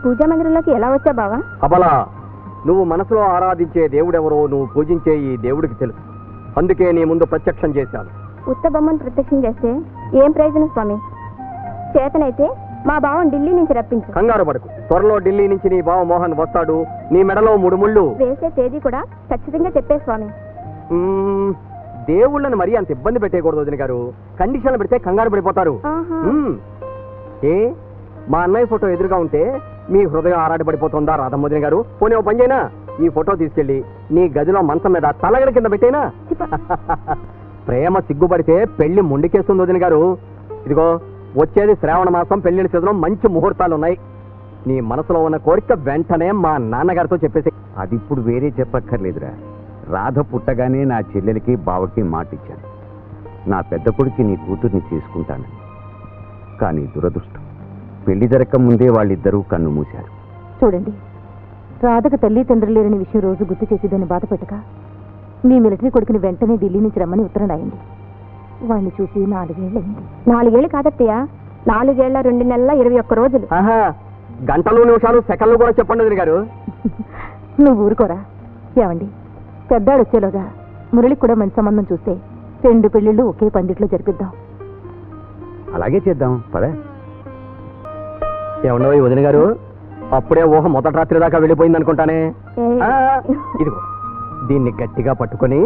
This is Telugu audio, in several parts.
పూజా మందిరంలోకి ఎలా వచ్చా బావా? అబలా, నువ్వు మనసులో ఆరాధించే దేవుడెవరో నువ్వు పూజించే ఈ దేవుడికి తెలుసు. అందుకే నీ ముందు ప్రత్యక్షం చేశాను. ఉత్త బొమ్మను ప్రత్యక్షం చేస్తే ఏం ప్రయోజనం స్వామి? చేతనైతే మా బావని ఢిల్లీ నుంచి రప్పించు. కంగారు పడకు, త్వరలో ఢిల్లీ నుంచి నీ బావ మోహన్ వస్తాడు. నీ మెడలో 3 ముళ్ళు వేసే తేదీ కూడా ఖచ్చితంగా చెప్పే స్వామి. దేవుళ్ళని మరీ అంత ఇబ్బంది పెట్టేయకూడదు వదిన గారు. కండిషన్లు పెడితే కంగారు పడిపోతారు. ఏ మా అన్నయ్య ఫోటో ఎదురుగా ఉంటే మీ హృదయం ఆరాట పడిపోతుందా రాధమ్మ వదిన గారు? పోనీ ఓ పని చేయనా, ఈ ఫోటో తీసుకెళ్ళి నీ గదిలో మంచం మీద తలగడ కింద పెట్టేనా? ప్రేమ సిగ్గుపడితే పెళ్లి ముండికేస్తుంది వదిన గారు. ఇదిగో వచ్చేది శ్రావణ మాసం, పెళ్లిని చేతిలో మంచి ముహూర్తాలు ఉన్నాయి. నీ మనసులో ఉన్న కోరిక వెంటనే మా నాన్నగారితో చెప్పేసి. అది ఇప్పుడు వేరే చెప్పక్కర్లేదురా. రాధ పుట్టగానే నా చెల్లెలకి బావకి మాటిచ్చాను, నా పెద్ద కొడుకు నీ కూతుర్ని చేసుకుంటానని. కానీ దురదృష్టం, పెళ్లి జరగక ముందే వాళ్ళిద్దరూ కన్ను మూశారు. చూడండి, రాధకు తల్లి తండ్రి లేరని విషయం రోజు గుర్తు చేసి దాన్ని బాధపెట్టక మీ మిలిటరీ కొడుకుని వెంటనే ఢిల్లీ నుంచి రమ్మని ఉత్తరం రాయండి. వాడిని చూసి 4 ఏళ్ళయింది. 4 ఏళ్ళు కాదత్తయ్య, 4 ఏళ్ల 2 నెలల 21 రోజులు. గంటలు నిమిషాలు సెకండ్లు కూడా చెప్పండి వదిన గారు. నువ్వు ఊరుకోరా. ఏమండి, పెద్దాడు వచ్చేలోగా మురళికి కూడా మంచి సంబంధం చూస్తే 2 పెళ్లిళ్ళు ఒకే పందిట్లో జరిపిద్దాం. అలాగే చేద్దాం పదా. ఏమన్నా వదిన గారు, అప్పుడే ఊహ మొదటి రాత్రి దాకా వెళ్ళిపోయింది అనుకుంటానే. ఇదిగో దీన్ని గట్టిగా పట్టుకొని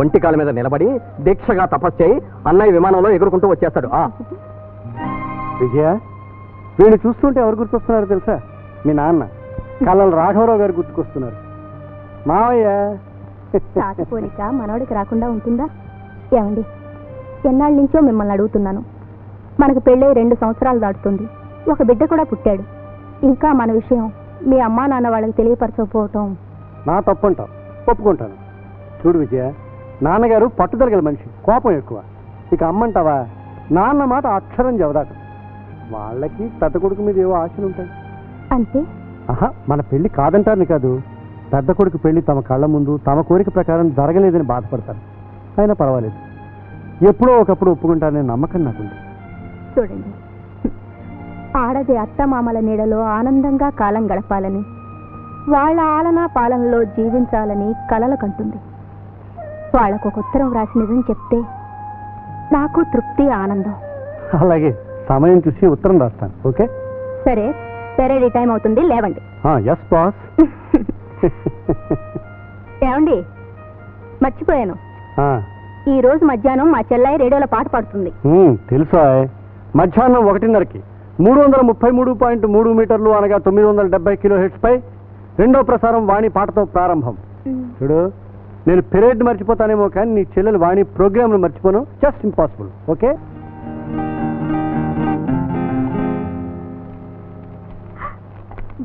ఒంటి కాళ్ళ మీద నిలబడి దీక్షగా తపస్సు చేయి. అన్నయ్య విమానంలో ఎగురుకుంటూ వచ్చేస్తాడు. విజయ, వీళ్ళు చూస్తుంటే ఎవరు గుర్తొస్తున్నారు తెలుసా? మీ నాన్న కళ్ళ రాఘవరావు గారు గుర్తుకొస్తున్నారు. మావయ్య పోలిక మనోడికి రాకుండా ఉంటుందా? ఏమండి, ఎన్నాళ్ళ నుంచో మిమ్మల్ని అడుగుతున్నాను. మనకు పెళ్ళై 2 సంవత్సరాలు దాటుతుంది. ఒక బిడ్డ కూడా పుట్టాడు. ఇంకా మన విషయం మీ అమ్మా నాన్న వాళ్ళకి తెలియపరచకపోవటం నా తప్పంటావు, ఒప్పుకుంటాను. చూడు విజయ, నాన్నగారు పట్టుదల గల మనిషి, కోపం ఎక్కువ. ఇక అమ్మంటావా, నాన్న మాట అక్షరం జవదాట. వాళ్ళకి పెద్ద కొడుకు మీద ఏవో ఆశలు ఉంటాయి. అంటే మన పెళ్లి కాదంటారని కాదు, పెద్ద కొడుకు పెళ్లి తమ కళ్ళ ముందు తమ కోరిక ప్రకారం జరగలేదని బాధపడతారు. అయినా పర్వాలేదు, ఎప్పుడో ఒకప్పుడు ఒప్పుకుంటారనే నమ్మకం నాకుంది. చూడండి, ఆడది అత్తమామల నీడలో ఆనందంగా కాలం గడపాలని, వాళ్ళ ఆలనా పాలనలో జీవించాలని కలలు కంటుంది. వాళ్ళకు ఒక ఉత్తరం రాసి నిజం చెప్తే నాకు తృప్తి, ఆనందం. అలాగే, సమయం చూసి ఉత్తరం రాస్తాను. ఓకే, సరే. పెరేడీ టైం అవుతుంది, లేవండి. Yes boss. ఏమండి, మర్చిపోయాను. ఈ రోజు మధ్యాహ్నం మా చెల్లాయి రేడియోలో పాట పాడుతుంది. తెలుసా? మధ్యాహ్నం 1:30కి 333.3 మీటర్లు అనగా 970 కిలోహెర్ట్జ్ పై 2వ ప్రసారం వాణి పాటతో ప్రారంభం. చూడు, నేను పెరేడ్ మర్చిపోతానేమో కానీ నీ చెల్లెలు వాణి ప్రోగ్రామ్ మర్చిపోను. Just impossible. Okay,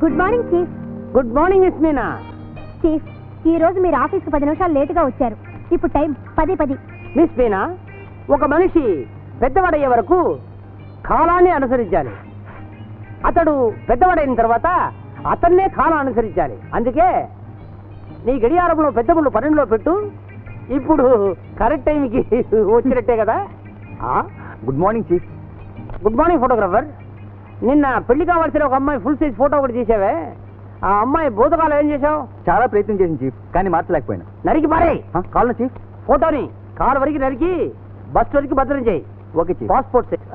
good morning chief. Good morning miss Meena. Chief, ఈ రోజు మీరు ఆఫీస్కి 10 నిమిషాలు లేటుగా వచ్చారు. ఇప్పుడు టైం 10:10. మిస్ మీనా, ఒక మనిషి పెద్దవాడయ్యే వరకు కాలాన్ని అనుసరించాలి. అతడు పెద్దవాడైన తర్వాత అతన్నే కాలం అనుసరించాలి. అందుకే నీ గడియారంలో పెద్ద ముళ్ళు 12లో పెట్టు. ఇప్పుడు కరెక్ట్ టైంకి వచ్చినట్టే కదా. Good morning chief. Good morning photographer. నిన్న పెళ్లి కావాల్సిన ఒక అమ్మాయి ఫుల్ సైజ్ ఫోటో ఒకటి తీసావే, ఆ అమ్మాయి భూతకాలం ఏం చేసావు? చాలా ప్రయత్నం చేసింది చీఫ్, కానీ మార్చలేకపోయినా. నరికి పారే కావాలి చీఫ్. ఫోటోని కారు వరకు నరికి బస్ వరకు భద్రం చేయి. Okay chief. Passport size.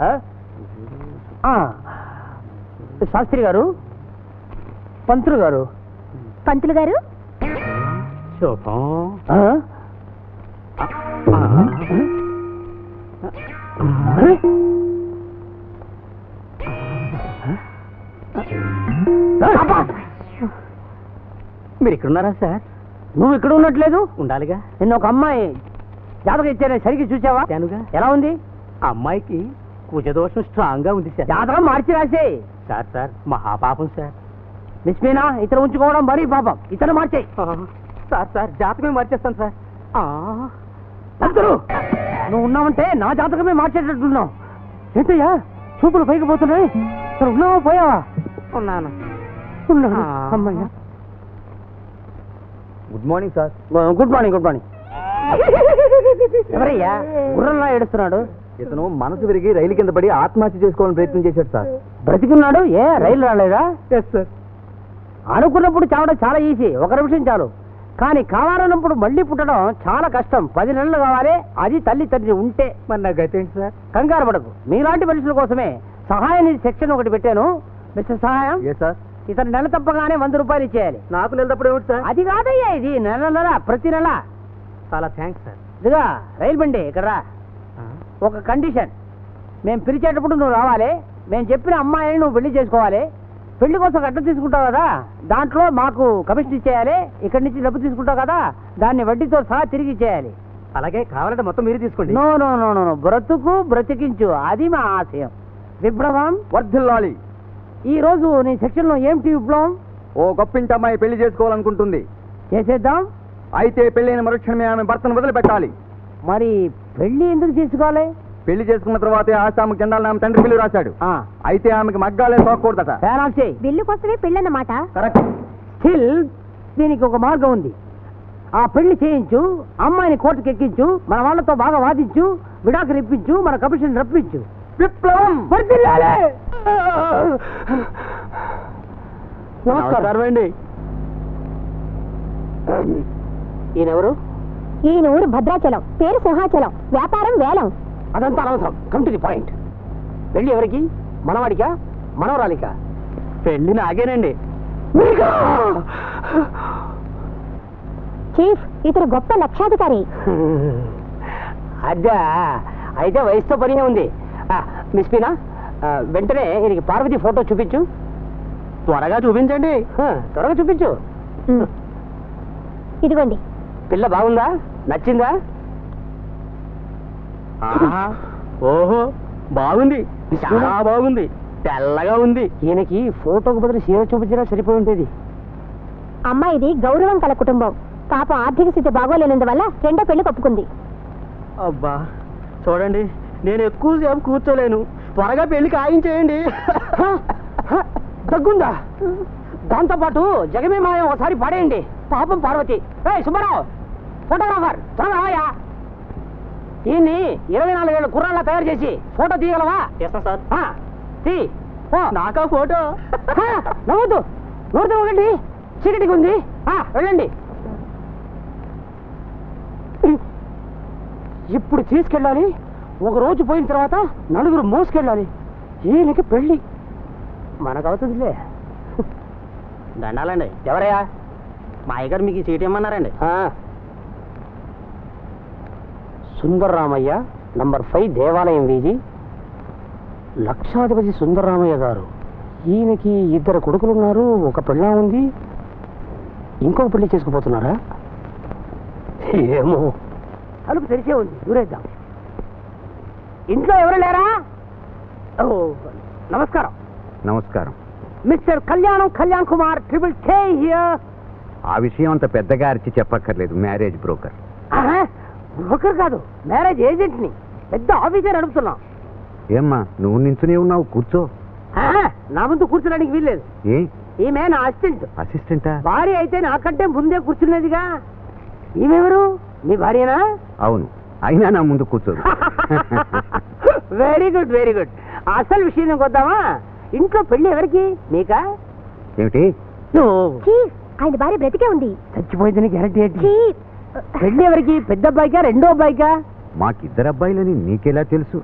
Shastri గారు, పంతులు గారు. పంతులు గారు, మీరు ఇక్కడ ఉన్నారా సార్? నువ్వు ఇక్కడ ఉన్నట్లేదు. ఉండాలిగా. నిన్న ఒక అమ్మాయి జాతకం ఇచ్చానే, సరిగ్గా చూసావా? ఎలా ఉంది? అమ్మాయికి కుజదోషం స్ట్రాంగ్ గా ఉంది సార్. జాతకం మార్చి రాసే. సార్ మహాపాపం సార్. మిస్ మీనా, ఇతను ఉంచుకోవడం మరీ పాపం. ఇతను మార్చే. సార్ జాతకమే మార్చేస్తాను సార్. అందరూ నువ్వు ఉన్నావంటే నా జాతకమే మార్చేటట్టున్నావు. ఏంటయ్యా చూపులు పైకి పోతున్నాయి? ఉన్నావా పోయావా? ఉన్నాను. అమ్మయ్యా. Good morning sir. Good morning. Good morning. ఎవరయ్యా గుర్రంలా ఏడుస్తున్నాడు? ఇతను మనసు విరిగి రైలు కింద పడి ఆత్మహత్య చేసుకోవాలని ప్రయత్నం చేశాడు సార్. బ్రతికున్నాడు? ఏ రైలు రాలేదా? Yes sir. అనుకున్నప్పుడు చావడం చాలా ఈజీ, 1 నిమిషం చాలు. కానీ కావాలన్నప్పుడు మళ్ళీ పుట్టడం చాలా కష్టం, 10 నెలలు కావాలి, అది తల్లి తండ్రి ఉంటే. మరి నాకు అయితే సార్? కంగారు పడకు, మీలాంటి మనుషుల కోసమే సహాయ నిధి సెక్షన్ ఒకటి పెట్టాను. మిస్టర్ సహాయం, సార్, ఇతను నెల తప్పగానే 100 రూపాయలు ఇచ్చేయాలి. నాకు నెల తప్పుడు ఏమిటి సార్? అది కాదయ్యా, ఇది నెల ప్రతి నెల. చాలా థ్యాంక్స్ సార్. ఇదిగా రైలు బండి ఇక్కడ రా. ఒక కండిషన్, మేము పిలిచేటప్పుడు నువ్వు రావాలి, మేము చెప్పిన అమ్మాయిని నువ్వు పెళ్లి చేసుకోవాలి. పెళ్లి కోసం కట్నం తీసుకుంటావు కదా, దాంట్లో మాకు కమిషన్ ఇచ్చేయాలి. ఇక్కడి నుంచి డబ్బు తీసుకుంటావు కదా, దాన్ని వడ్డీతో సహా తిరిగి ఇచ్చేయాలి. అలాగే కావాలంటే మొత్తం మీరు తీసుకోండి. నో నో నో నో, బ్రతుకు బ్రతికించు, అది మా ఆశయం. విప్లవం వర్ధిల్లాలి. ఈ రోజు నీ సెక్షన్ లో ఏమిటి విప్లవం? ఓ గొప్పింటి అమ్మాయి పెళ్లి చేసుకోవాలనుకుంటుంది. చేసేద్దాం. అయితే పెళ్ళైన మరుక్షణమే ఆమె భర్తను వదిలిపెట్టాలి. మరి పెళ్లి ఎందుకు చేసుకోవాలి? పెళ్లి చేసుకున్న తర్వాతే ఆమెకు జెండాలను ఆమె తండ్రి బిల్లు రాశాడు. అయితే ఆమెకి మగ్గాలే తోకూడదట. బిల్లు కోసమే పెళ్ళన్నమాట. కరెక్ట్. స్టిల్ దీనికి ఒక మార్గం ఉంది. ఆ పెళ్లి చేయించు, అమ్మాయిని కోర్టుకు ఎక్కించు, మన వాళ్ళతో బాగా వాదించు, విడాకులు ఇప్పించు, మన కమిషన్ రప్పించు. విప్లవం వర్ధిల్లాలి. నమస్కారం అండి. ఈయనెవరు? ఈయన ఊరు భద్రాచలం, పేరు సింహాచలం, వ్యాపారం వేలం. అదంతా అనవసరం, కమ్ టు ది పాయింట్. పెళ్లి ఎవరికి? మనవాడికా మనవరాలికా? పెళ్లి నాగేనండి. చీఫ్, ఇతను గొప్ప లక్షాధికారి. అద్దా, అయితే వయసుతో పని ఉంది. మిస్ పీనా, వెంటనే ఈయనకి పార్వతి ఫోటో చూపించు. త్వరగా చూపించండి. త్వరగా చూపించు. ఇదిగోండి. పిల్ల బాగుందా? నచ్చిందా? ఓహో, బాగుంది, చాలా బాగుంది, తెల్లగా ఉంది. ఈయనకి ఫోటోకు బదులు చీర చూపించినా సరిపోయి ఉండేది. అమ్మాయిది గౌరవం కల కుటుంబం. పాపం ఆర్థిక స్థితి బాగోలేనందువల్ల రెండో పెళ్లి ఒప్పుకుంది. అబ్బా చూడండి, నేను ఎక్కువసేపు కూర్చోలేను, త్వరగా పెళ్లి ఖాయించేయండి. దగ్గుందా? దాంతో పాటు జగమే మాయం ఒకసారి పడేయండి. పాపం పార్వతి. సుబ్బారావు, ఫోటోగ్రాఫర్, త్వరగా రాయా. ఈయన్ని 24 ఏళ్ళ కుర్రాళ్ళ తయారు చేసి ఫోటో తీయగలవా? సార్. నాకా ఫోటో? నవ్వద్దు, నోరుతో ఒకటి చీకటికి ఉంది. వెళ్ళండి. ఇప్పుడు తీసుకెళ్ళాలి. ఒక రోజు పోయిన తర్వాత 4 మోసుకెళ్ళాలి. ఈయనకి పెళ్ళి మనకు అవుతుందిలే. దండాలండి. ఎవరయ్యా? మా అయ్యగారు మీకు సీట్ ఇమ్మన్నారండి. సుందర్రామయ్య, నంబర్ 5 దేవాలయం వీధి, లక్షాధిపతి సుందర్రామయ్య గారు. ఈయనకి 2 కొడుకులున్నారు, ఒక పెళ్ళా ఉంది. ఇంకొక పెళ్లి చేసుకుపోతున్నారా? ఏమో. తలుపు తెరిచే ఉంది, దూరేద్దాం. ఇంట్లో ఎవరు లేరా? ఓ, నమస్కారం. నమస్కారం. Mister Kalyan Kumar *K here. ఆ విషయం అంత పెద్దగా అరిచి చెప్పక్కర్లేదు. Marriage broker. బ్రోకర్ కాదు, మ్యారేజ్ ఏజెంట్ ని. పెద్ద ఆఫీసర్ అడుగుతున్నా. ఏమ్మా, నువ్వు నించునే ఉన్నావు, కూర్చో. నా ముందు కూర్చోడానికి వీల్లేదు. ఏ? ఈమె నా అసిస్టెంట్. అసిస్టెంటా? భార్య అయితే నాకంటే ముందే కూర్చున్నదిగా. ఈమెవరు? మీ భార్యనా? అవును, అయినా నా ముందు కూర్చోదు. Very good, very good. అసలు విషయం వద్దామా? ఇంట్లో పెళ్లి ఎవరికి? మీకా? ఏమిటి? చీఫ్, ఆయన భార్య బ్రతికే ఉంది. చచ్చిపోయిందని గ్యారెంటీ ఏంటి? చీఫ్, పెళ్లి ఎవరికి? పెద్ద అబ్బాయికా, రెండో అబ్బాయికా? మాకిద్దరు అబ్బాయిలని నీకెలా తెలుసు?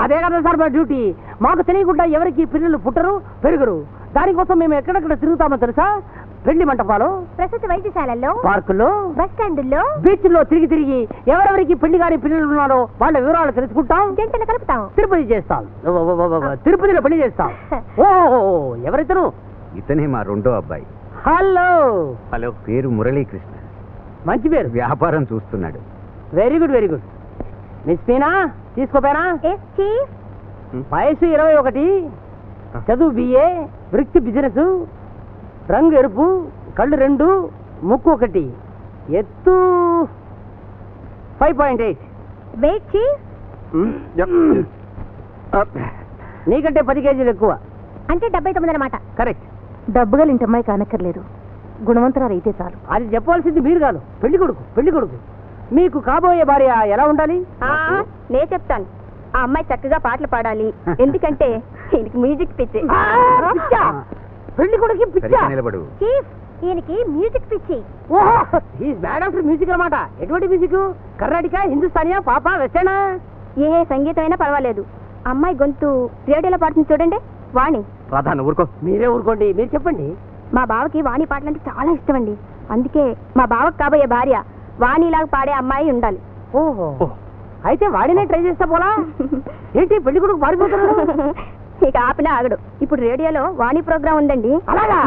అదే కదా సార్ మా డ్యూటీ. మాకు తెలియకుండా ఎవరికి పిల్లలు పుట్టరు, పెరుగురు. దానికోసం మేము ఎక్కడెక్కడ తిరుగుతామో తెలుసా? పెళ్లి మంటపాలు, ప్రసూతి వైద్యశాలల్లో, పార్కుల్లో, బస్ స్టాండుల్లో, బీచ్ల్లో తిరిగి ఎవరెవరికి పెళ్లి గారి పిల్లలు ఉన్నారో వాళ్ళ వివరాలు తెలుసుకుంటాం. జంటలు కలుపుతాం. తిరుపతి చేస్తాం. తిరుపతిలో పెళ్లి చేస్తాం. ఓ, ఎవరైతేను? ఇతనే మా రెండో అబ్బాయి. హలో. హలో. పేరు మురళీకృష్ణ. మంచి పేరు. వ్యాపారం చూస్తున్నాడు. Very good, very good. మిస్ పీనా, తీసుకోపోయినా? వయసు 21, చదువు BA, వృత్తి బిజినెస్, రంగు ఎరుపు, కళ్ళు 2, ముక్కు 1, ఎత్తు 5.8. వెయిట్ చీఫ్ నీకంటే 10 కేజీలు ఎక్కువ. అంటే 79 అన్నమాట. కరెక్ట్. డబ్బుగా ఇంటమ్మాయి కానక్కర్లేదు, గుణవంతరాలు అయితే చాలు. అది చెప్పవలసింది మీరు కాదు, పెళ్లి కొడుకు. మీకు కాబోయే భార్య ఎలా ఉండాలి? నే చెప్తాను. ఆ అమ్మాయి చక్కగా పాటలు పాడాలి. ఎందుకంటే ఈయనకి మ్యూజిక్ పిచ్చి. పెళ్లి కొడుకు పిచ్చా సరిగ్గా నిలబడు. చీఫ్ ఈయనకి మ్యూజిక్ పిచ్చి. ఓహో ఈజ్ మ్యాడ్ ఆఫ్టర్ మ్యూజిక్ అన్నమాట. ఎటువంటి మ్యూజిక్? కర్ణాటిక, హిందుస్థానియా, పాప, వెస్టర్నా? ఏ సంగీతం అయినా పర్వాలేదు. అమ్మాయి గొంతు రేడియోలో పాడుతుంది చూడండి, వాణి. రాధా నువ్వు ఊరుకో. మీరే ఊరుకోండి, మీరు చెప్పండి. మా బావకి వాణి పాటలంటే చాలా ఇష్టం అండి. అందుకే మా బావకు కాబోయే భార్య వాణిలాగా పాడే అమ్మాయి ఉండాలి. ఓహో అయితే వాడినే ట్రై చేస్తా పోలా? ఏంటి పెళ్లి కొడుకు పారిపోతున్నాడు? ఇక ఆపినా ఆగడు. ఇప్పుడు రేడియోలో వాణి ప్రోగ్రాం ఉందండి. అలాగా?